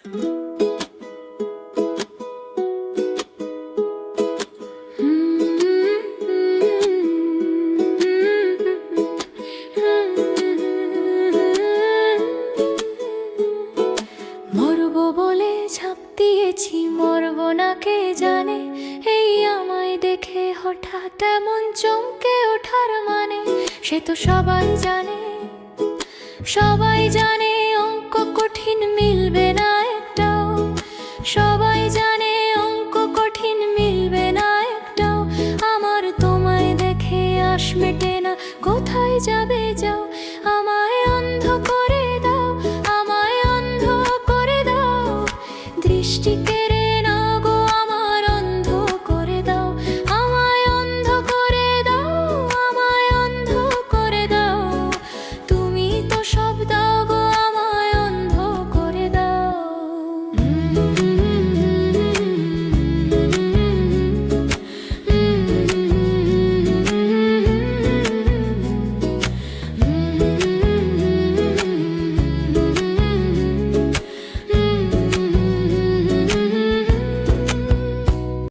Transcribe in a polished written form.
মরবো বলে ঝাঁপ দিয়েছি, মরবো না কে জানে। এই আমায় দেখে হঠাৎ এমন চমকে ওঠার মানে, সে তো সবাই জানে, সবাই জানে অঙ্ক কঠিন মিলবে না একটাও। সবাই জানে অঙ্ক কঠিন মিলবে না একটাও। আমার তোমায় দেখে আশ মেটে না, কোথায় যাবে যাও। আমায় অন্ধ করে দাও, আমায় অন্ধ করে দাও, দৃষ্টি কেড়ে